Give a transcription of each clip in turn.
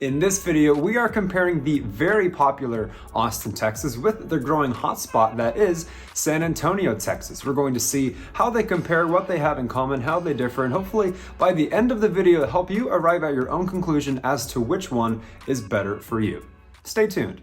In this video, we are comparing the very popular Austin, Texas with the growing hotspot that is San Antonio, Texas. We're going to see how they compare, what they have in common, how they differ, and hopefully by the end of the video help you arrive at your own conclusion as to which one is better for you. Stay tuned.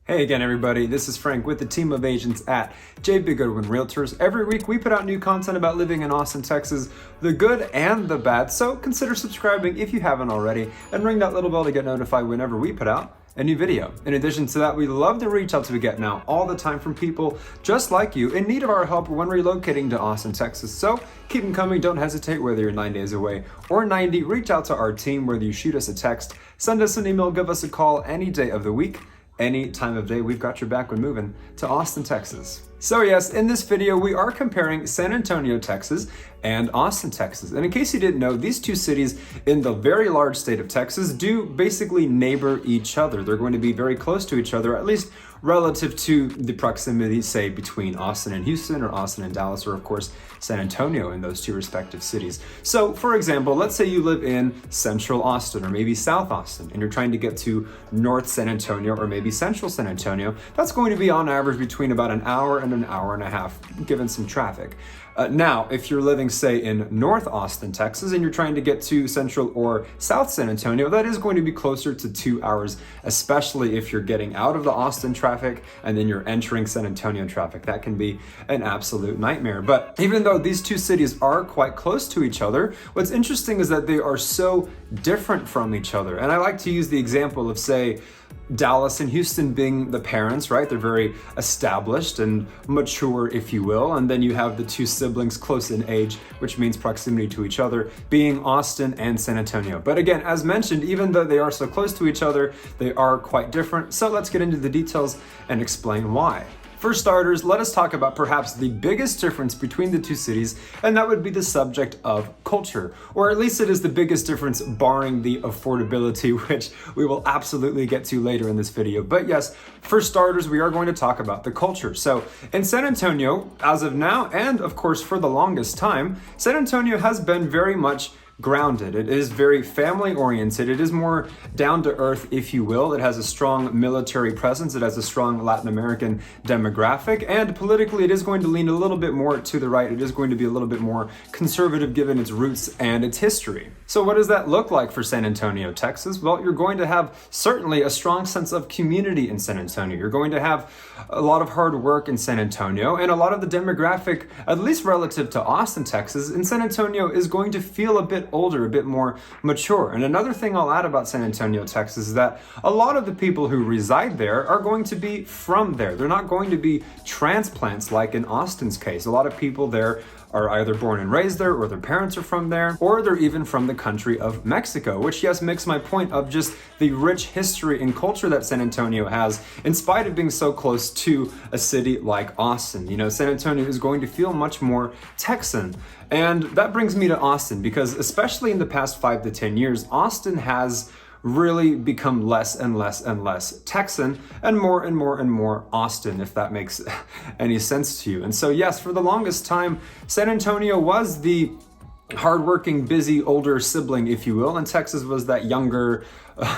Hey again, everybody. This is Frank with the team of agents at J.B. Goodwin Realtors. Every week we put out new content about living in Austin, Texas, the good and the bad. So consider subscribing if you haven't already and ring that little bell to get notified whenever we put out a new video. In addition to that, we love the reach outs we get now all the time from people just like you in need of our help when relocating to Austin, Texas. So keep them coming. Don't hesitate, whether you're 9 days away or 90. Reach out to our team, whether you shoot us a text, send us an email, give us a call any day of the week. Any time of day, we've got your back when moving to Austin, Texas. So yes, in this video, we are comparing San Antonio, Texas and Austin, Texas. And in case you didn't know, these two cities in the very large state of Texas do basically neighbor each other. They're going to be very close to each other, at least relative to the proximity, say, between Austin and Houston or Austin and Dallas, or of course, San Antonio in those two respective cities. So for example, let's say you live in central Austin or maybe South Austin, and you're trying to get to North San Antonio or maybe central San Antonio. That's going to be on average between about an hour and a half, given some traffic. Now, if you're living, say, in North Austin, Texas, and you're trying to get to Central or South San Antonio, that is going to be closer to 2 hours, especially if you're getting out of the Austin traffic and then you're entering San Antonio traffic. That can be an absolute nightmare. But even though these two cities are quite close to each other, what's interesting is that they are so different from each other. And I like to use the example of, say, Dallas and Houston being the parents, right? They're very established and mature, if you will. And then you have the two siblings close in age, which means proximity to each other, being Austin and San Antonio. But again, as mentioned, even though they are so close to each other, they are quite different. So let's get into the details and explain why. For starters, let us talk about perhaps the biggest difference between the two cities, and that would be the subject of culture. Or at least it is the biggest difference barring the affordability, which we will absolutely get to later in this video. But yes, for starters, we are going to talk about the culture. So in San Antonio, as of now, and of course for the longest time, San Antonio has been very much grounded. It is very family oriented. It is more down to earth, if you will. It has a strong military presence. It has a strong Latin American demographic, and politically it is going to lean a little bit more to the right. It is going to be a little bit more conservative given its roots and its history. So what does that look like for San Antonio, Texas? Well, you're going to have certainly a strong sense of community in San Antonio. You're going to have a lot of hard work in San Antonio, and a lot of the demographic, at least relative to Austin, Texas, in San Antonio is going to feel a bit older, a bit more mature. And another thing I'll add about San Antonio, Texas, is that a lot of the people who reside there are going to be from there. They're not going to be transplants like in Austin's case. A lot of people there are either born and raised there, or their parents are from there, or they're even from the country of Mexico, which yes, makes my point of just the rich history and culture that San Antonio has, in spite of being so close to a city like Austin. You know, San Antonio is going to feel much more Texan. And that brings me to Austin, because especially in the past 5 to 10 years, Austin has really become less and less and less Texan and more Austin, if that makes any sense to you. And so yes, for the longest time, San Antonio was the hardworking, busy, older sibling, if you will, and Texas was that younger,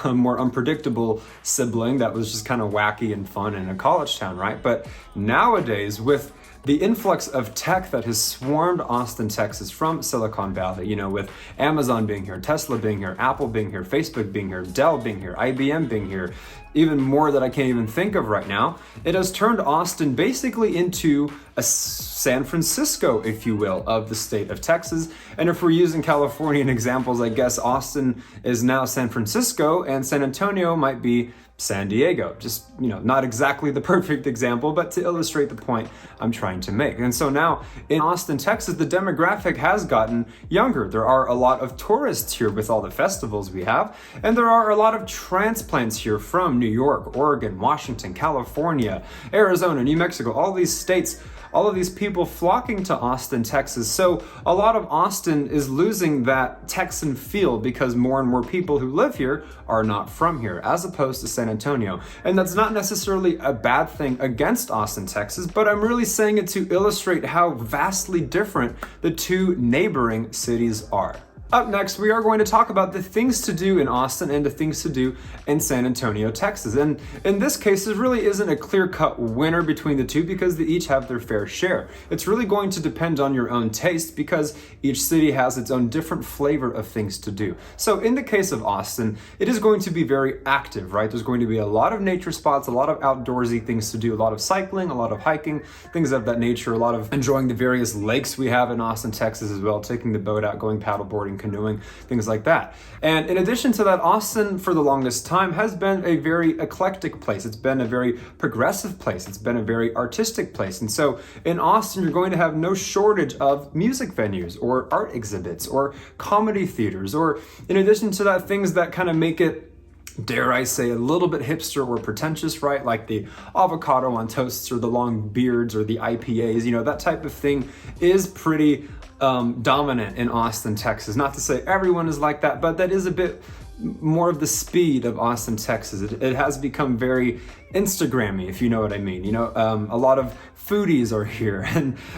more unpredictable sibling that was just kind of wacky and fun in a college town, right? But nowadays, with the influx of tech that has swarmed Austin, Texas from Silicon Valley, you know, with Amazon being here, Tesla being here, Apple being here, Facebook being here, Dell being here, IBM being here, even more that I can't even think of right now, it has turned Austin basically into a San Francisco, if you will, of the state of Texas. And if we're using Californian examples, I guess Austin is now San Francisco and San Antonio might be San Diego. Just, you know, not exactly the perfect example, but to illustrate the point I'm trying to make. And so now in Austin, Texas, the demographic has gotten younger. There are a lot of tourists here with all the festivals we have, and there are a lot of transplants here from New York, Oregon, Washington, California, Arizona, New Mexico, all these states, all of these people flocking to Austin, Texas. So a lot of Austin is losing that Texan feel because more and more people who live here are not from here, as opposed to San Antonio. And that's not necessarily a bad thing against Austin, Texas, but I'm really saying it to illustrate how vastly different the two neighboring cities are. Up next, we are going to talk about the things to do in Austin and the things to do in San Antonio, Texas. And in this case, there really isn't a clear-cut winner between the two because they each have their fair share. It's really going to depend on your own taste because each city has its own different flavor of things to do. So in the case of Austin, it is going to be very active, right? There's going to be a lot of nature spots, a lot of outdoorsy things to do, a lot of cycling, a lot of hiking, things of that nature, a lot of enjoying the various lakes we have in Austin, Texas as well, taking the boat out, going paddleboarding, canoeing, things like that. And in addition to that, Austin for the longest time has been a very eclectic place. It's been a very progressive place. It's been a very artistic place. And so in Austin, you're going to have no shortage of music venues or art exhibits or comedy theaters, or in addition to that, things that kind of make it, dare I say, a little bit hipster or pretentious, right? Like the avocado on toasts or the long beards or the IPAs, that type of thing is pretty dominant in Austin, Texas. Not to say everyone is like that, but that is a bit more of the speed of Austin, Texas. It has become very Instagrammy, if you know what I mean. A lot of foodies are here,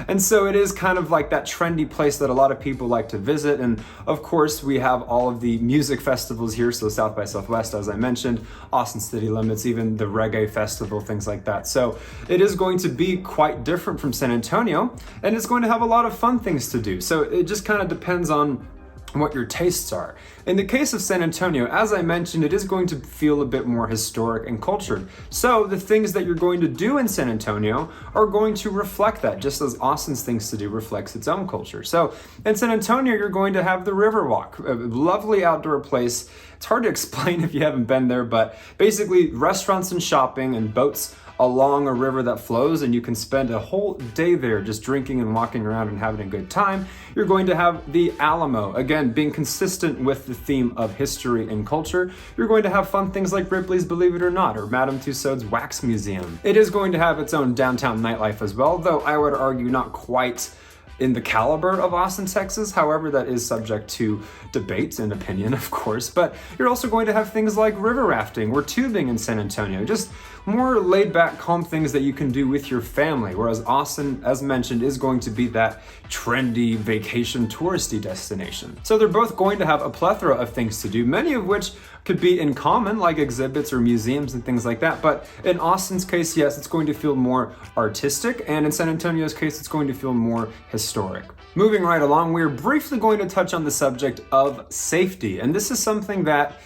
and so it is kind of like that trendy place that a lot of people like to visit. And of course, we have all of the music festivals here, so South by Southwest, as I mentioned, Austin City Limits, even the reggae festival, things like that. So it is going to be quite different from San Antonio, and it's going to have a lot of fun things to do. So it just kind of depends on what your tastes are. In the case of San Antonio, as I mentioned, it is going to feel a bit more historic and cultured. So the things that you're going to do in San Antonio are going to reflect that, just as Austin's things to do reflects its own culture. So in San Antonio, you're going to have the Riverwalk, a lovely outdoor place. It's hard to explain if you haven't been there, but basically restaurants and shopping and boats along a river that flows, and you can spend a whole day there just drinking and walking around and having a good time. You're going to have the Alamo, again, being consistent with the theme of history and culture. You're going to have fun things like Ripley's Believe It or Not or Madame Tussauds Wax Museum. It is going to have its own downtown nightlife as well, though I would argue not quite in the caliber of Austin, Texas. However, that is subject to debate and opinion, of course. But you're also going to have things like river rafting or tubing in San Antonio, just more laid back, calm things that you can do with your family. Whereas Austin, as mentioned, is going to be that trendy vacation touristy destination. So they're both going to have a plethora of things to do, many of which could be in common, like exhibits or museums and things like that. But in Austin's case, yes, it's going to feel more artistic, and in San Antonio's case, it's going to feel more historic. Moving right along, we're briefly going to touch on the subject of safety. And this is something that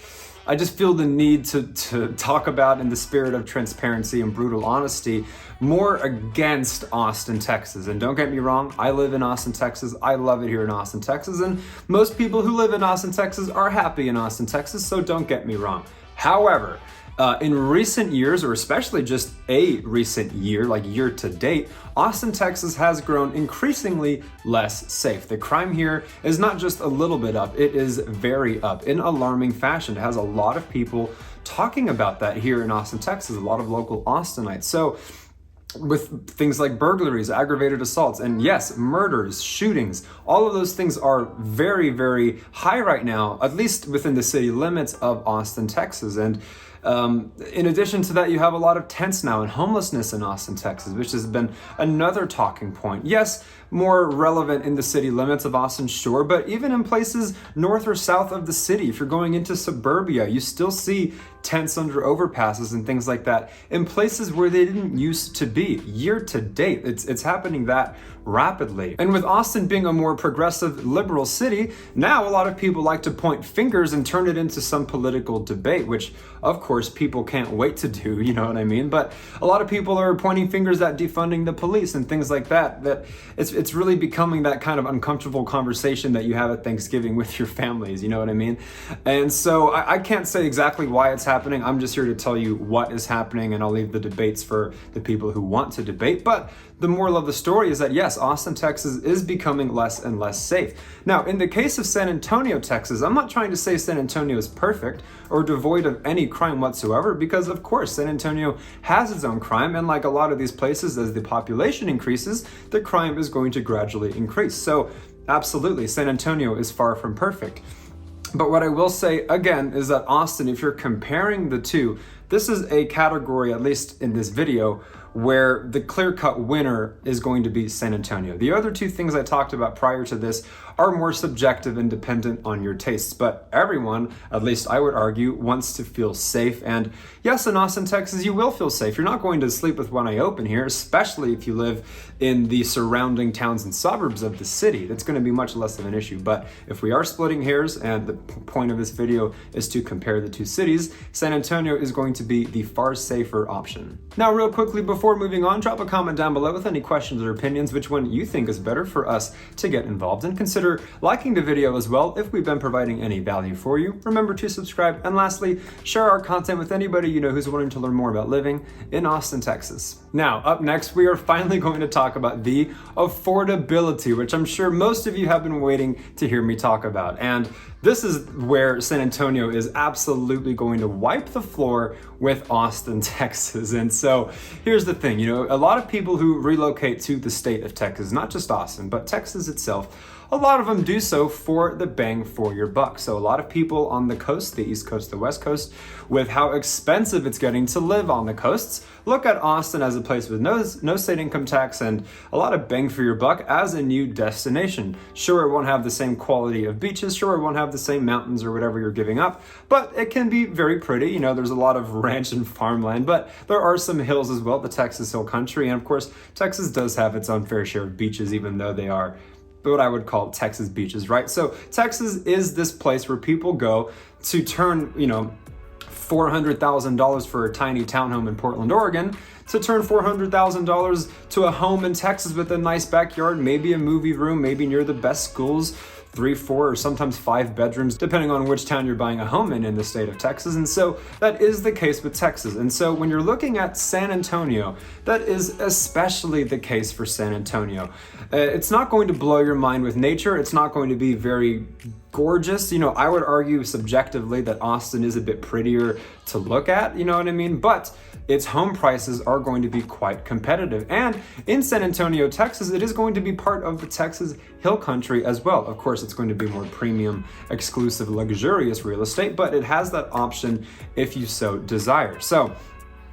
I just feel the need to talk about in the spirit of transparency and brutal honesty, more against Austin, Texas. And don't get me wrong, I live in Austin, Texas. I love it here in Austin, Texas. And most people who live in Austin, Texas are happy in Austin, Texas, so don't get me wrong. However, in recent years, or especially just a recent year, like year to date, Austin, Texas has grown increasingly less safe. The crime here is not just a little bit up, it is very up in alarming fashion. It has a lot of people talking about that here in Austin, Texas, a lot of local Austinites. So with things like burglaries, aggravated assaults, and yes, murders, shootings, all of those things are very, very high right now, at least within the city limits of Austin, Texas. And in addition to that, you have a lot of tents now and homelessness in Austin, Texas, which has been another talking point. Yes, more relevant in the city limits of Austin, sure, but even in places north or south of the city, if you're going into suburbia, you still see tents under overpasses and things like that in places where they didn't used to be. Year to date, it's happening that rapidly. And with Austin being a more progressive liberal city, now a lot of people like to point fingers and turn it into some political debate, which of course people can't wait to do, you know what I mean? But a lot of people are pointing fingers at defunding the police and things like that, it's really becoming that kind of uncomfortable conversation that you have at Thanksgiving with your families, you know what I mean? And so I can't say exactly why it's happening. I'm just here to tell you what is happening, and I'll leave the debates for the people who want to debate. But the moral of the story is that yes, Austin, Texas is becoming less and less safe. Now, in the case of San Antonio, Texas, I'm not trying to say San Antonio is perfect or devoid of any crime whatsoever, because of course San Antonio has its own crime, and like a lot of these places, as the population increases, the crime is going to gradually increase. So absolutely, San Antonio is far from perfect. But what I will say again is that Austin, if you're comparing the two, this is a category, at least in this video, where the clear-cut winner is going to be San Antonio. The other two things I talked about prior to this are more subjective and dependent on your tastes, but everyone, at least I would argue, wants to feel safe. And yes, in Austin, Texas, you will feel safe. You're not going to sleep with one eye open here, especially if you live in the surrounding towns and suburbs of the city. That's going to be much less of an issue. But if we are splitting hairs, and the point of this video is to compare the two cities, San Antonio is going to be the far safer option. Now, real quickly, before moving on, drop a comment down below with any questions or opinions, which one you think is better for us to get involved in. Consider liking the video as well if we've been providing any value for you. Remember to subscribe, and lastly, share our content with anybody you know who's wanting to learn more about living in Austin, Texas. Now, up next, we are finally going to talk about the affordability, which I'm sure most of you have been waiting to hear me talk about. And this is where San Antonio is absolutely going to wipe the floor with Austin, Texas. And so here's the thing, a lot of people who relocate to the state of Texas, not just Austin, but Texas itself, a lot of them do so for the bang for your buck. So a lot of people on the coast, the East Coast, the West Coast, with how expensive it's getting to live on the coasts, look at Austin as a place with no state income tax and a lot of bang for your buck as a new destination. Sure, it won't have the same quality of beaches, sure, it won't have the same mountains or whatever you're giving up, but it can be very pretty. There's a lot of ranch and farmland, but there are some hills as well, the Texas Hill Country, and of course, Texas does have its own fair share of beaches, even though they are what I would call Texas beaches, right? So Texas is this place where people go to turn, $400,000 for a tiny townhome in Portland, Oregon, to turn $400,000 to a home in Texas with a nice backyard, maybe a movie room, maybe near the best schools, 3, 4, or sometimes 5 bedrooms, depending on which town you're buying a home in the state of Texas. And so that is the case with Texas. And so when you're looking at San Antonio, that is especially the case for San Antonio. It's not going to blow your mind with nature. It's not going to be very gorgeous. I would argue subjectively that Austin is a bit prettier to look at, you know what I mean? But its home prices are going to be quite competitive. And in San Antonio, Texas, it is going to be part of the Texas Hill Country as well. Of course, it's going to be more premium, exclusive, luxurious real estate, but it has that option if you so desire. So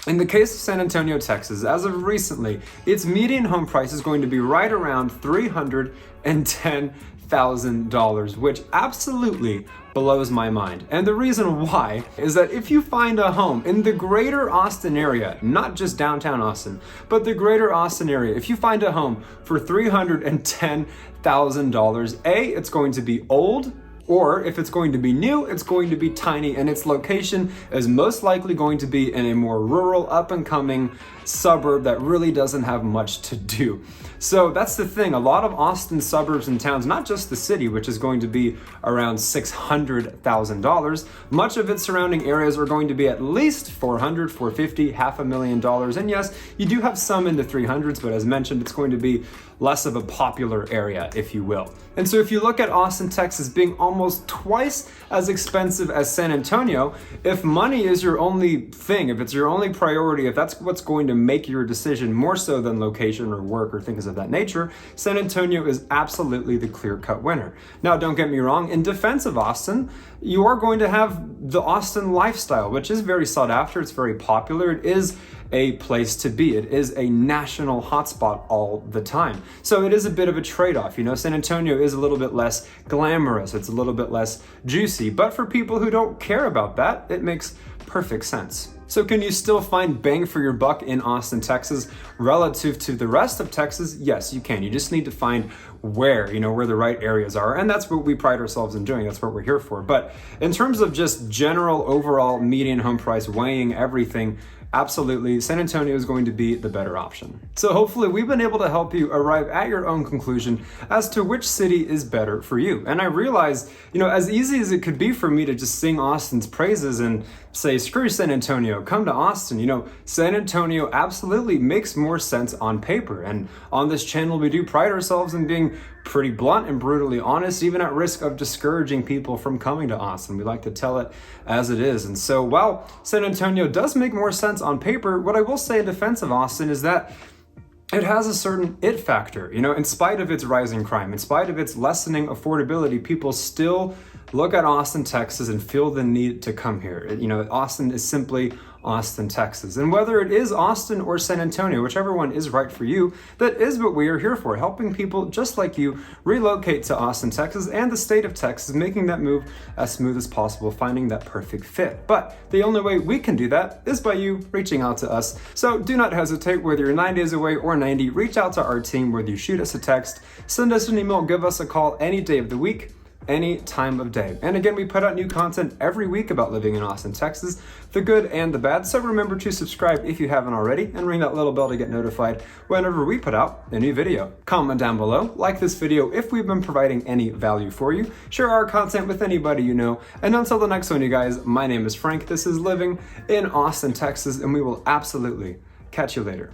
in the case of San Antonio, Texas, as of recently, its median home price is going to be right around $310,000, which absolutely blows my mind. And the reason why is that if you find a home in the greater Austin area, not just downtown Austin, but the greater Austin area, if you find a home for $310,000, it's going to be old, or if it's going to be new, it's going to be tiny, and its location is most likely going to be in a more rural, up-and-coming suburb that really doesn't have much to do. So that's the thing. A lot of Austin suburbs and towns, not just the city, which is going to be around $600,000, much of its surrounding areas are going to be at least $400,000, $450,000, $500,000. And yes, you do have some in the 300s, but as mentioned, it's going to be less of a popular area, if you will. And so if you look at Austin, Texas being almost twice as expensive as San Antonio, if money is your only thing, if it's your only priority, if that's what's going to make your decision more so than location or work or things of that nature, San Antonio is absolutely the clear-cut winner. Now, don't get me wrong, in defense of Austin, you are going to have the Austin lifestyle, which is very sought after, it's very popular, it is a place to be. It is a national hotspot all the time. So it is a bit of a trade-off. San Antonio is a little bit less glamorous. It's a little bit less juicy. But for people who don't care about that, it makes perfect sense. So can you still find bang for your buck in Austin, Texas relative to the rest of Texas? Yes, you can. You just need to find where the right areas are. And that's what we pride ourselves in doing. That's what we're here for. But in terms of just general overall median home price, weighing everything, absolutely, San Antonio is going to be the better option. So hopefully we've been able to help you arrive at your own conclusion as to which city is better for you. And I realize, as easy as it could be for me to just sing Austin's praises and say, screw San Antonio, come to Austin, San Antonio absolutely makes more sense on paper. And on this channel, we do pride ourselves in being pretty blunt and brutally honest, even at risk of discouraging people from coming to Austin. We like to tell it as it is. And so while San Antonio does make more sense on paper, what I will say in defense of Austin is that it has a certain it factor. In spite of its rising crime, in spite of its lessening affordability, people still look at Austin, Texas and feel the need to come here. Austin is simply Austin, Texas. And whether it is Austin or San Antonio, whichever one is right for you, that is what we are here for, helping people just like you relocate to Austin, Texas and the state of Texas, making that move as smooth as possible, finding that perfect fit. But the only way we can do that is by you reaching out to us. So do not hesitate, whether you're 9 days away or 90, reach out to our team, whether you shoot us a text, send us an email, give us a call any day of the week, any time of day. And again, we put out new content every week about living in Austin, Texas, the good and the bad. So remember to subscribe if you haven't already and ring that little bell to get notified whenever we put out a new video. Comment down below, like this video if we've been providing any value for you, share our content with anybody you know, and until the next one, you guys, my name is Frank. This is Living in Austin, Texas, and we will absolutely catch you later.